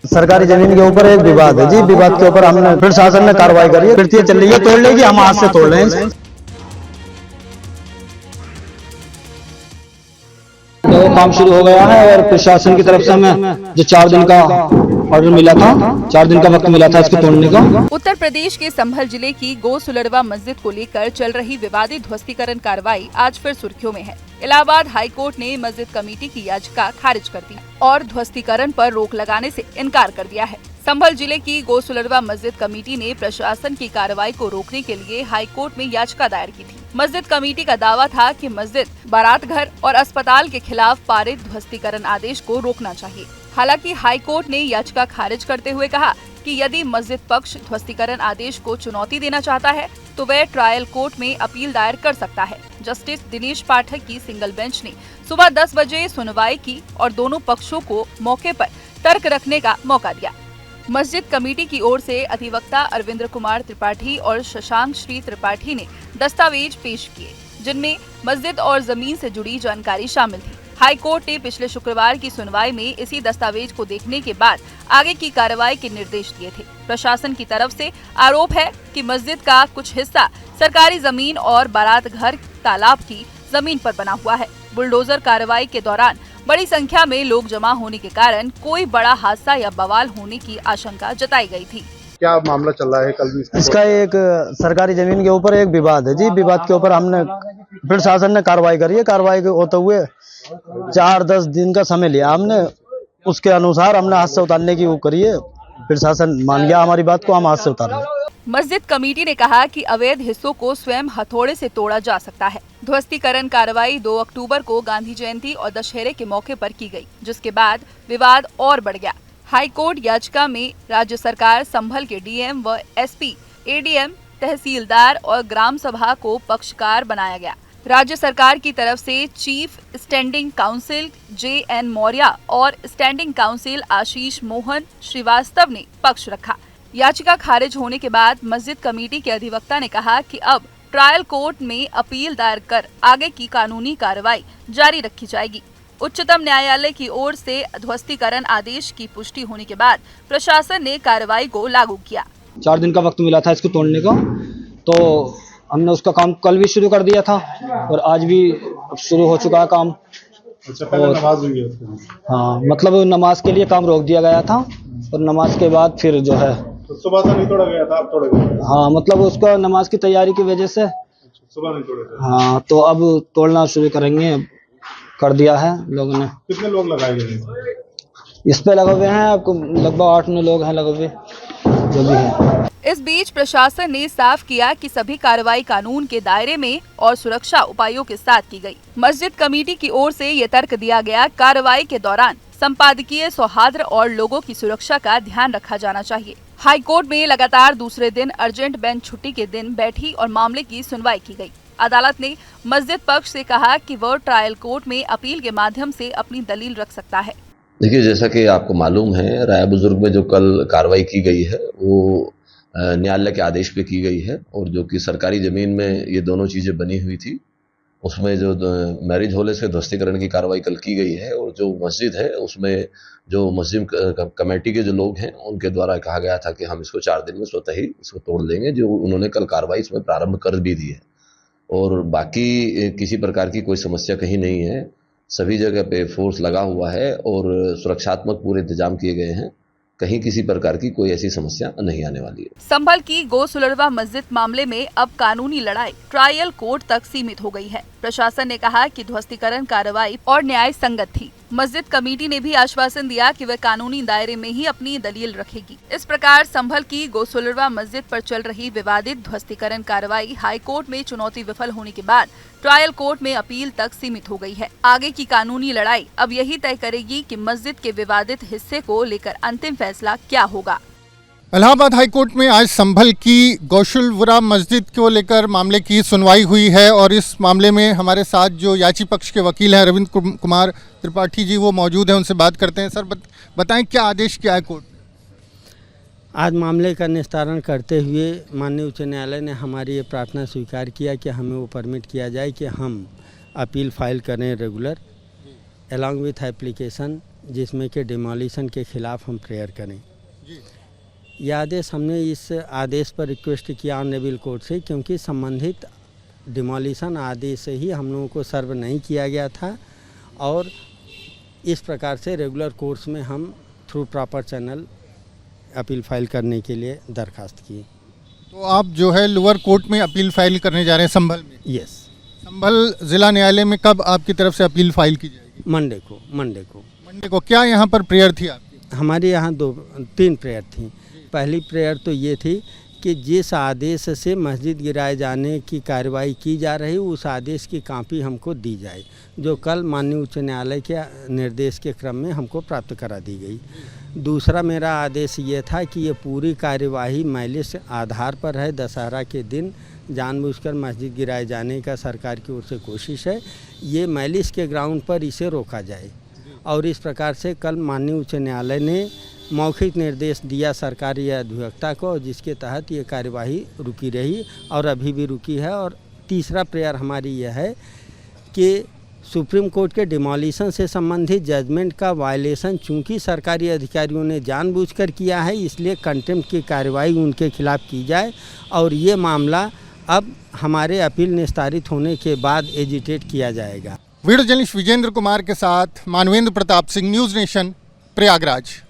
सरकारी जमीन के ऊपर एक विवाद है जी, विवाद के ऊपर हमने प्रशासन ने कार्रवाई करी है, फिर चल रही है, तोड़ लेगी, हम हाथ से तोड़ रहे हैं। तो काम शुरू हो गया है और प्रशासन की तरफ से हमें जो 4 दिन का ऑर्डर मिला था, 4 दिन का वक्त मिला था इसको तोड़ने का। उत्तर प्रदेश के संभल जिले की गो सुलरवा मस्जिद को लेकर चल रही विवादित ध्वस्तीकरण कार्रवाई आज फिर सुर्खियों में है। इलाहाबाद हाई कोर्ट ने मस्जिद कमेटी की याचिका खारिज कर दी और ध्वस्तीकरण पर रोक लगाने से इनकार कर दिया है। संभल जिले की गो सुलरवा मस्जिद कमेटी ने प्रशासन की कार्रवाई को रोकने के लिए हाई कोर्ट में याचिका दायर की थी। मस्जिद कमेटी का दावा था कि मस्जिद, बारात घर और अस्पताल के खिलाफ पारित ध्वस्तीकरण आदेश को रोकना चाहिए। हालांकि हाई कोर्ट ने याचिका खारिज करते हुए कहा कि यदि मस्जिद पक्ष ध्वस्तीकरण आदेश को चुनौती देना चाहता है तो वह ट्रायल कोर्ट में अपील दायर कर सकता है। जस्टिस दिनेश पाठक की सिंगल बेंच ने सुबह 10 बजे सुनवाई की और दोनों पक्षों को मौके पर तर्क रखने का मौका दिया। मस्जिद कमेटी की ओर से अधिवक्ता अरविंद्र कुमार त्रिपाठी और शशांक श्री त्रिपाठी ने दस्तावेज पेश किए, जिनमें मस्जिद और जमीन से जुड़ी जानकारी शामिल थी। हाई कोर्ट ने पिछले शुक्रवार की सुनवाई में इसी दस्तावेज को देखने के बाद आगे की कार्रवाई के निर्देश दिए थे। प्रशासन की तरफ से आरोप है कि मस्जिद का कुछ हिस्सा सरकारी जमीन और बारात घर तालाब की जमीन पर बना हुआ है। बुलडोजर कार्रवाई के दौरान बड़ी संख्या में लोग जमा होने के कारण कोई बड़ा हादसा या बवाल होने की आशंका जताई गई थी। क्या मामला चल रहा है? कल भी इसका एक सरकारी जमीन के ऊपर एक विवाद है जी, विवाद के ऊपर हमने प्रशासन ने कार्रवाई करी है। कार्रवाई होते हुए 4-10 दिन का समय लिया हमने, उसके अनुसार हमने हाथ से उतारने की वो करी है। प्रशासन मान गया हमारी बात को, हम हाथ से उतार रहे हैं। मस्जिद कमेटी ने कहा कि अवैध हिस्सों को स्वयं हथौड़े से तोड़ा जा सकता है। ध्वस्तीकरण कार्रवाई 2 अक्टूबर को गांधी जयंती और दशहरे के मौके पर की गई, जिसके बाद विवाद और बढ़ गया। हाई कोर्ट याचिका में राज्य सरकार, संभल के डीएम व एसपी, एडीएम, तहसीलदार और ग्राम सभा को पक्षकार बनाया गया। राज्य सरकार की तरफ से chief standing council JN Maurya और स्टैंडिंग काउंसिल आशीष मोहन श्रीवास्तव ने पक्ष रखा। याचिका खारिज होने के बाद मस्जिद कमेटी के अधिवक्ता ने कहा कि अब ट्रायल कोर्ट में अपील दायर कर आगे की कानूनी कार्रवाई जारी रखी जाएगी। उच्चतम न्यायालय की ओर से ध्वस्तीकरण आदेश की पुष्टि होने के बाद प्रशासन ने कार्रवाई को लागू किया। 4 दिन का वक्त मिला था इसको तोड़ने का, तो हमने उसका काम कल भी शुरू कर दिया था और आज भी शुरू हो चुका है काम। अच्छा, पहले नमाज हुई है? हाँ, मतलब नमाज के लिए काम रोक दिया गया था और नमाज के बाद फिर जो है तो सुबह से नहीं तोड़ा गया था, अब तोड़ा गया? हाँ, मतलब उसका नमाज की तैयारी की वजह से सुबह नहीं तोड़ा गया? हाँ, तो अब तोड़ना शुरू करेंगे, कर दिया है लोगों ने। कितने लोग लगाए गए? इस पे लगे हुए हैं आपको लगभग 8-9 लोग हैं लगे हुए, जो भी है। इस बीच प्रशासन ने साफ किया कि सभी कार्रवाई कानून के दायरे में और सुरक्षा उपायों के साथ की गई। मस्जिद कमेटी की ओर से ये तर्क दिया गया, कार्रवाई के दौरान संपादकीय सौहार्द और लोगों की सुरक्षा का ध्यान रखा जाना चाहिए। हाई कोर्ट में लगातार दूसरे दिन अर्जेंट बेंच छुट्टी के दिन बैठी और मामले की सुनवाई की गई। अदालत ने मस्जिद पक्ष से कहा कि वह ट्रायल कोर्ट में अपील के माध्यम से अपनी दलील रख सकता है। देखिए, जैसा कि आपको मालूम है, राय बुजुर्ग में जो कल कार्रवाई की गई है वो न्यायालय के आदेश पे की गई है और जो कि सरकारी जमीन में ये दोनों चीजें बनी हुई थी, उसमें जो मैरिज हॉल से ध्वस्तीकरण की कार्रवाई कल की गई है और जो मस्जिद है उसमें जो मस्जिद कमेटी के जो लोग हैं उनके द्वारा कहा गया था कि हम इसको 4 दिन में स्वतः ही इसको तोड़ लेंगे, जो उन्होंने कल कार्रवाई इसमें प्रारंभ कर भी दी है। और बाकी किसी प्रकार की कोई समस्या कहीं नहीं है, सभी जगह पे फोर्स लगा हुआ है और सुरक्षात्मक पूरे इंतजाम किए गए हैं, कहीं किसी प्रकार की कोई ऐसी समस्या नहीं आने वाली है। संभल की गो सुलरवा मस्जिद मामले में अब कानूनी लड़ाई ट्रायल कोर्ट तक सीमित हो गई है। प्रशासन ने कहा कि ध्वस्तीकरण कार्रवाई और न्याय संगत थी। मस्जिद कमेटी ने भी आश्वासन दिया कि वह कानूनी दायरे में ही अपनी दलील रखेगी। इस प्रकार संभल की गो सुलरवा मस्जिद पर चल रही विवादित ध्वस्तीकरण कार्रवाई हाई कोर्ट में चुनौती विफल होने के बाद ट्रायल कोर्ट में अपील तक सीमित हो गई है। आगे की कानूनी लड़ाई अब यही तय करेगी कि मस्जिद के विवादित हिस्से को लेकर अंतिम फैसला क्या होगा। इलाहाबाद हाई कोर्ट में आज संभल की गौशुलवरा मस्जिद को लेकर मामले की सुनवाई हुई है और इस मामले में हमारे साथ जो याची पक्ष के वकील हैं रविंद्र कुमार त्रिपाठी जी, वो मौजूद हैं, उनसे बात करते हैं। सर बताएं क्या आदेश किया है कोर्ट? आज मामले का निस्तारण करते हुए माननीय उच्च न्यायालय ने हमारी ये प्रार्थना स्वीकार किया कि हमें वो परमिट किया जाए कि हम अपील फाइल करें रेगुलर अलॉन्ग विथ एप्लीकेशन जिसमें कि डिमोलिशन के खिलाफ हम प्रेयर करें। यह आदेश हमने इस आदेश पर रिक्वेस्ट किया ऑनरेबल कोर्ट से, क्योंकि संबंधित डिमोलिशन आदेश ही हम लोगों को सर्व नहीं किया गया था और इस प्रकार से रेगुलर कोर्स में हम through proper channel appeal file करने के लिए दरखास्त की। तो आप जो है लोअर कोर्ट में अपील फाइल करने जा रहे हैं संभल में? यस। संभल जिला न्यायालय में कब आपकी तरफ से अपील फाइल की जाएगी? मंडे को। क्या यहाँ पर प्रेयर थी आपकी? हमारे यहाँ 3 प्रेयर थी। पहली प्रेयर तो ये थी कि जिस आदेश से मस्जिद गिराए जाने की कार्रवाई की जा रही उस आदेश की कॉपी हमको दी जाए, जो कल माननीय उच्च न्यायालय के निर्देश के क्रम में हमको प्राप्त करा दी गई। दूसरा मेरा आदेश ये था कि ये पूरी कार्यवाही मैलिस आधार पर है। दशहरा के दिन जानबूझकर मस्जिद गिराए जाने का सरकार की ओर से कोशिश है, ये मैलिस के ग्राउंड पर इसे रोका जाए। और इस प्रकार से कल माननीय उच्च न्यायालय ने मौखिक निर्देश दिया सरकारी अधिवक्ता को, जिसके तहत ये कार्यवाही रुकी रही और अभी भी रुकी है। और तीसरा प्रेयर हमारी यह है कि सुप्रीम कोर्ट के डिमोलिशन से संबंधित जजमेंट का वायलेशन चूंकि सरकारी अधिकारियों ने जानबूझकर किया है, इसलिए कंटेम्प्ट की कार्रवाई उनके खिलाफ की जाए और ये मामला अब हमारे अपील निस्तारित होने के बाद एजिटेट किया जाएगा। वीडियो जर्नलिस्ट विजेंद्र कुमार के साथ मानवेंद्र प्रताप सिंह, न्यूज़ नेशन, प्रयागराज।